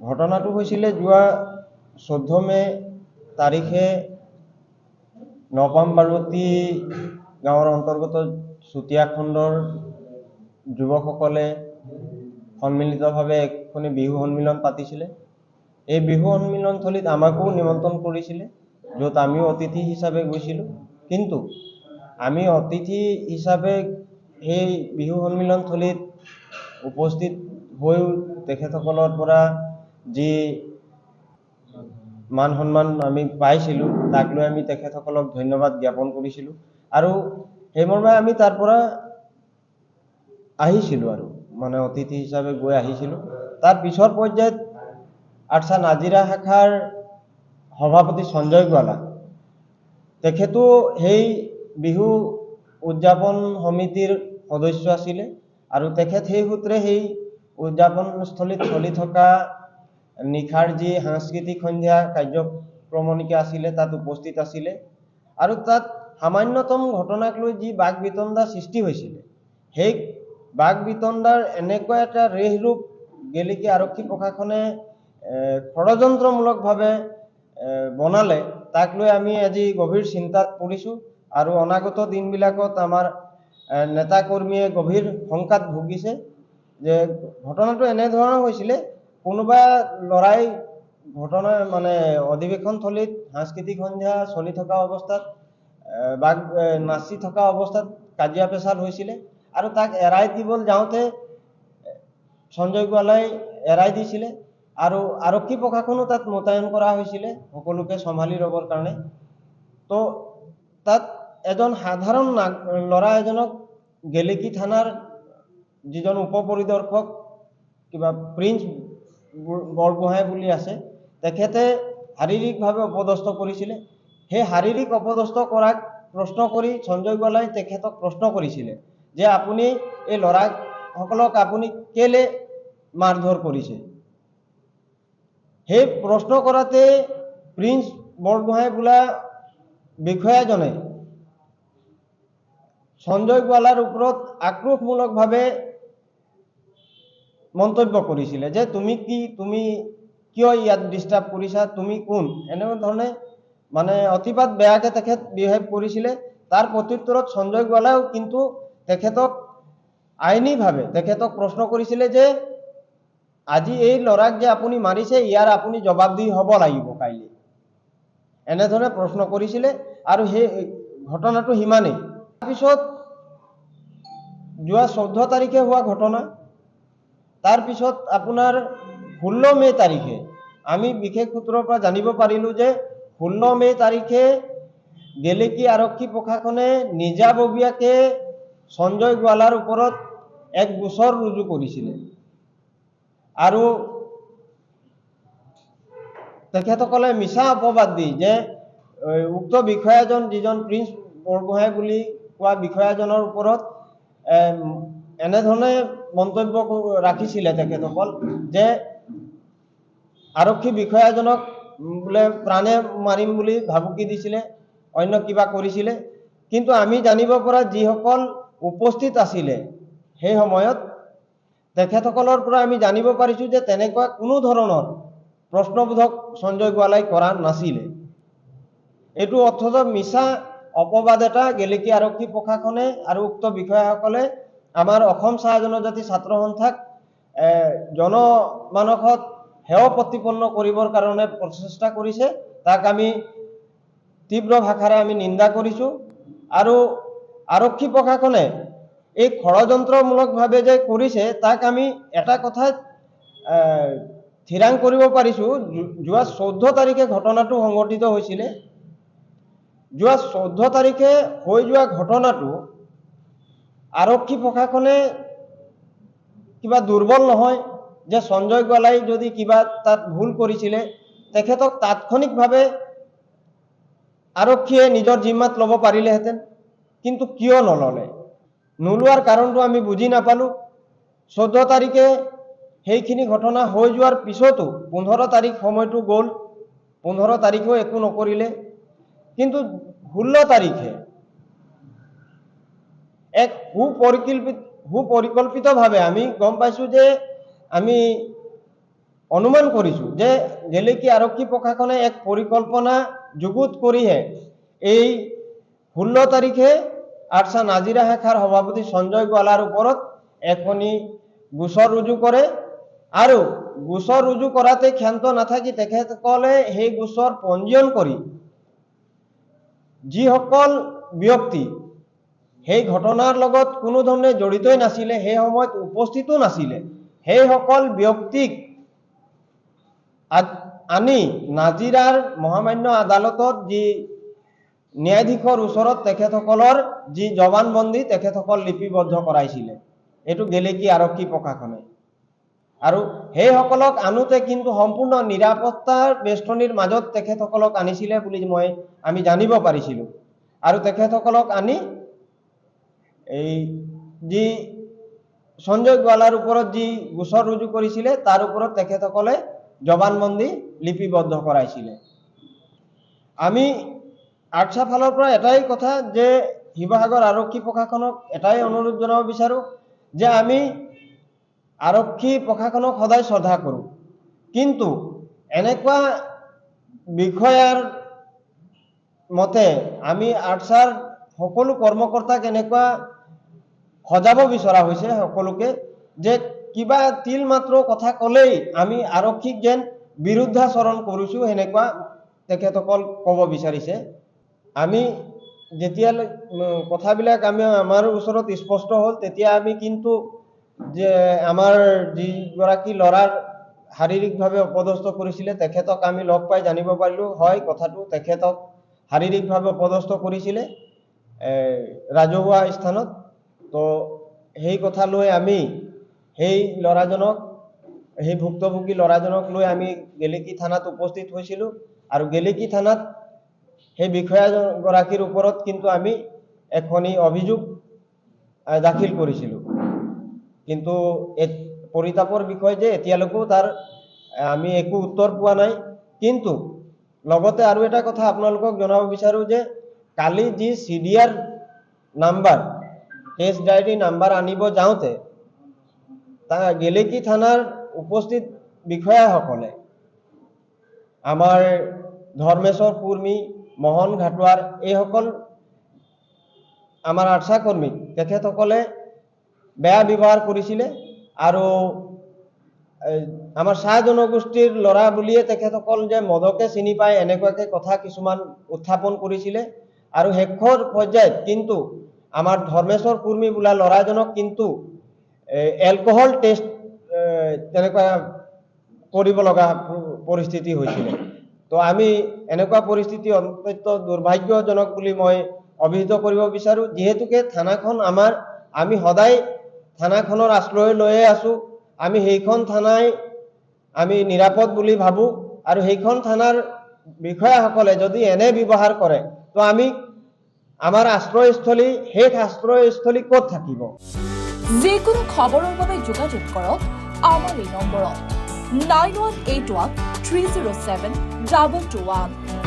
ঘটনাটো হৈছিলে যোৱা 14 মে তাৰিখে নপামবাৰুতী গাঁৱৰ অন্তৰ্গত চুতীয়া খণ্ডৰ যুৱকসকলে সন্মিলিতভাৱে এখনি বিহু সন্মিলন পাতিছিলে। এই বিহু সন্মিলনস্থলীত আমাকো নিমন্ত্ৰণ কৰিছিলে, য'ত আমিও অতিথি হিচাপে গৈছিলোঁ। কিন্তু আমি অতিথি হিচাপে সেই বিহু সন্মিলনস্থলীত উপস্থিত হৈও তেখেতসকলৰ পৰা যি মান সন্মান আমি পাইছিলোঁ, তাক লৈ আমি তেখেতসকলক ধন্যবাদ জ্ঞাপন কৰিছিলোঁ আৰু সেইমৰ্মে আমি তাৰ পৰা আহিছিলোঁ আৰু মানে অতিথি হিচাপে গৈ আহিছিলোঁ। তাৰ পিছৰ পৰ্যায়ত আৰ্চা নাজিৰা শাখাৰ সভাপতি সঞ্জয় গোৱালা তেখেতো সেই বিহু উদযাপন সমিতিৰ সদস্য আছিলে আৰু তেখেত সেই সূত্ৰে সেই উদযাপনস্থলীত চলি থকা নিশাৰ যি সাংস্কৃতিক সন্ধ্যা কাৰ্যক্ৰমণিকা আছিলে তাত উপস্থিত আছিলে আৰু তাত সামান্যতম ঘটনাক লৈ যি বাক বিতণ্ডা সৃষ্টি হৈছিলে, সেই বাক বিতণ্ডাৰ এনেকুৱা এটা ৰেহ ৰূপ গেলেকী আৰক্ষী প্ৰশাসনে ষড়যন্ত্ৰমূলকভাৱে বনালে, তাক লৈ আমি আজি গভীৰ চিন্তাত পৰিছোঁ আৰু অনাগত দিনবিলাকত আমাৰ নেতা কৰ্মীয়ে গভীৰ শংকাত ভুগিছে যে ঘটনাটো এনেধৰণৰ হৈছিলে, কোনোবা ল'ৰাই ঘটনা মানে অধিৱেশনস্থলীত সাংস্কৃতিক সন্ধ্যা চলি থকা অৱস্থাত নাচি থকা অৱস্থাত কাজিয়া পেচাল হৈছিলে আৰু তাক এৰাই দিবলৈ যাওঁতে সঞ্জয় গোৱালাই এৰাই দিছিলে আৰু আৰক্ষী প্ৰশাসনো তাত মোতায়েন কৰা হৈছিলে সকলোকে চম্ভালি ৰবৰ কাৰণে। তো তাত এজন সাধাৰণ ল'ৰা এজনক গেলেকী থানাৰ যিজন উপ পৰিদৰ্শক কিবা প্ৰিন্স বৰগোহাঁই বুলি আছে, তেখেতে শাৰীৰিকভাৱে অপদস্থ কৰিছিলে। সেই শাৰীৰিক অপদস্থ কৰাক প্ৰশ্ন কৰি সঞ্জয় গোৱালাই তেখেতক প্ৰশ্ন কৰিছিলে যে আপুনি এই ল'ৰাসকলক আপুনি কেলে মাৰধৰ কৰিছে। সেই প্ৰশ্ন কৰাতে প্ৰিন্স বৰগোহাঁই বোলা বিষয়াজনে সঞ্জয় গোৱালাৰ ওপৰত আক্ৰোশমূলকভাৱে মন্তব্য কৰিছিলে যে তুমি কিয় ইয়াত ডিষ্টাৰ্ব কৰিছা, তুমি কোন, এনেধৰণে মানে অতিপাত বেয়াকে তেখেত বিহেভ কৰিছিলে। তাৰ প্ৰত্যুত্তৰত সঞ্জয় গোৱালাও কিন্তু তেখেতক আইনীভাৱে তেখেতক প্ৰশ্ন কৰিছিলে যে আজি এই ল'ৰাক যে আপুনি মাৰিছে ইয়াৰ আপুনি জবাবদিহি হ'ব লাগিব কাইলৈ, এনেধৰণে প্ৰশ্ন কৰিছিলে আৰু সেই ঘটনাটো সিমানেই। তাৰপিছত যোৱা 14 তাৰিখে হোৱা ঘটনা, তাৰপিছত আপোনাৰ 16 মে তাৰিখে আমি বিশেষ সূত্ৰৰ পৰা জানিব পাৰিলোঁ যে 16 মে তাৰিখে গেলেকী আৰক্ষী প্ৰশাসনে নিজাববীয়াকে সঞ্জয় গোৱালাৰ ওপৰত এক গোচৰ ৰুজু কৰিছিলে আৰু তেখেতসকলে মিছা অপবাদ দি যে উক্ত বিষয়াজন যিজন প্ৰিন্স বৰগোহাঁই বুলি কোৱা বিষয়াজনৰ ওপৰত এনেধৰণে মন্তব্য ৰাখিছিলে তেখেতসকল যে আৰক্ষী বিষয়াজনক বোলে প্ৰাণে মাৰিম বুলি ভাবুকি দিছিলে, অন্য কিবা কৰিছিলে। কিন্তু আমি জানিব পৰা যিসকল উপস্থিত আছিলে সেই সময়ত তেখেতসকলৰ পৰা আমি জানিব পাৰিছোঁ যে তেনেকুৱা কোনো ধৰণৰ প্ৰশ্নবোধক সঞ্জয় গোৱালাই কৰা নাছিলে। এইটো অথচ মিছা অপবাদ এটা গেলেকী আৰক্ষী প্ৰশাসনে আৰু উক্ত বিষয়াসকলে আমাৰ অসম চাহ জনজাতি ছাত্ৰ সন্থাক জনমানসত হেয় প্ৰতিপন্ন কৰিবৰ কাৰণে প্ৰচেষ্টা কৰিছে, তাক আমি তীব্ৰ ভাষাৰে আমি নিন্দা কৰিছোঁ। আৰু আৰক্ষী প্ৰশাসনে এই ষড়যন্ত্ৰমূলকভাৱে যে কৰিছে তাক আমি এটা কথাত থিৰাং কৰিব পাৰিছোঁ, যোৱা 14 তাৰিখে ঘটনাটো সংঘটিত হৈছিলে। যোৱা 14 তাৰিখে হৈ যোৱা ঘটনাটো আৰক্ষী প্ৰশাসনে কিবা দুৰ্বল নহয় যে সঞ্জয় গোৱালাই যদি কিবা তাত ভুল কৰিছিলে তেখেতক তাৎক্ষণিকভাৱে আৰক্ষীয়ে নিজৰ জিম্মাত ল'ব পাৰিলেহেঁতেন, কিন্তু কিয় নল'লে, নোলোৱাৰ কাৰণটো আমি বুজি নাপালোঁ। 14 তাৰিখে সেইখিনি ঘটনা হৈ যোৱাৰ পিছতো 15 তাৰিখ সময়টো গ'ল, 15 তাৰিখেও একো নকৰিলে, কিন্তু 16 তাৰিখে এক সুপৰিকল্পিতভাৱে আমি গম পাইছোঁ যে আমি অনুমান কৰিছোঁ যে গেলেকী আৰক্ষী প্ৰশাসনে এক পৰিকল্পনা যুগুত কৰিহে এই 16 তাৰিখে আৰছা নাজিৰা শাখাৰ সভাপতি সঞ্জয় গোৱালাৰ ওপৰত এখনি গোচৰ ৰুজু কৰে আৰু গোচৰ ৰুজু কৰাতে ক্ষান্ত নাথাকি তেখেতসকলে সেই গোচৰ পঞ্জীয়ন কৰি যিসকল ব্যক্তি সেই ঘটনাৰ লগত কোনো ধৰণে জড়িতই নাছিলে, সেই সময়ত উপস্থিতো নাছিলে, সেইসকল ব্যক্তিক আনি নাজিৰাৰ মহামান্য আদালতত যি ন্যায়াধীশৰ ওচৰত তেখেতসকলৰ যি জবানবন্দী তেখেতসকল লিপিবদ্ধ কৰাইছিলে, এইটো গেলেকী আৰক্ষী প্ৰশাসনে। আৰু সেইসকলক আনোতে কিন্তু সম্পূৰ্ণ নিৰাপত্তাৰ বেষ্টনীৰ মাজত তেখেতসকলক আনিছিলে বুলি আমি জানিব পাৰিছিলোঁ। আৰু তেখেতসকলক আনি এই যি সঞ্জয় গোৱালাৰ ওপৰত যি গোচৰ ৰুজু কৰিছিলে তাৰ ওপৰত তেখেতসকলে জবানবন্দী লিপিবদ্ধ কৰাইছিলে। আমি আৰছা ফালৰ পৰা এটাই কথা যে শিৱসাগৰ আৰক্ষী প্ৰশাসনক এটাই অনুৰোধ জনাব বিচাৰোঁ যে আমি আৰক্ষী প্ৰশাসনক সদায় শ্ৰদ্ধা কৰোঁ, কিন্তু এনেকুৱা বিষয়াৰ মতে আমি আৰছাৰ সকলো কৰ্মকৰ্তাক এনেকুৱা সজাব বিচৰা হৈছে সকলোকে যে কিবা তিল মাত্ৰ কথা ক'লেই আমি আৰক্ষীক যেন বিৰুদ্ধাচৰণ কৰিছোঁ সেনেকুৱা তেখেতসকল ক'ব বিচাৰিছে। আমি যেতিয়া কথাবিলাক আমাৰ ওচৰত স্পষ্ট হ'ল তেতিয়া আমি কিন্তু যে আমাৰ যিগৰাকী ল'ৰাৰ শাৰীৰিকভাৱে অপদস্থ কৰিছিলে তেখেতক আমি লগ পাই জানিব পাৰিলোঁ হয় কথাটো তেখেতক শাৰীৰিকভাৱে অপদস্থ কৰিছিলে ৰাজহুৱা স্থানত। তো সেই কথা লৈ আমি সেই ল'ৰাজনক, সেই ভুক্তভোগী ল'ৰাজনক লৈ আমি গেলেকী থানাত উপস্থিত হৈছিলোঁ আৰু গেলেকী থানাত সেই বিষয়াগৰাকীৰ ওপৰত কিন্তু আমি এখনি অভিযোগ দাখিল কৰিছিলোঁ। কিন্তু পৰিতাপৰ বিষয় যে এতিয়ালৈকেও তাৰ আমি একো উত্তৰ পোৱা নাই। কিন্তু লগতে আৰু এটা কথা আপোনালোকক জনাব বিচাৰোঁ যে কালি যি CDR number, case diary number আনিব যাওঁতে গেলেকী থানাৰ উপস্থিত বিষয়াসকলে আমাৰ ধৰ্মেশ্বৰ কুৰ্মী, মোহন ঘাটোৱাৰ এইসকল আমাৰ আৰছা কৰ্মীক তেখেতসকলে বেয়া ব্যৱহাৰ কৰিছিলে আৰু আমাৰ চাহ জনগোষ্ঠীৰ ল'ৰা বুলিয়ে তেখেতসকল যে মদকে চিনি পায় এনেকুৱাকৈ কথা কিছুমান উত্থাপন কৰিছিলে। আৰু শেষৰ পৰ্যায়ত কিন্তু আমাৰ ধৰ্মেশ্বৰ কুৰ্মী বোলা ল'ৰাজনক কিন্তু এলকহল টেষ্ট তেনেকুৱা কৰিব লগা পৰিস্থিতি হৈছিলে। তো আমি এনেকুৱা পৰিস্থিতি অত্যন্ত দুৰ্ভাগ্যজনক বুলি মই অভিহিত কৰিব বিচাৰোঁ, যিহেতুকে থানাখন আমাৰ, আমি সদায় থানাখনৰ আশ্ৰয় লৈয়ে আছোঁ, আমি সেইখন থানাই আমি নিৰাপদ বুলি ভাবোঁ। আৰু সেইখন থানাৰ বিষয়াসকলে যদি এনে ব্যৱহাৰ কৰে তো আমি আমাৰ আশ্ৰয়স্থলী, শেষ আশ্ৰয়স্থলী ক'ত থাকিব? যিকোনো খবৰৰ বাবে যোগাযোগ কৰক আমাৰ এই নম্বৰত 9181 307 221।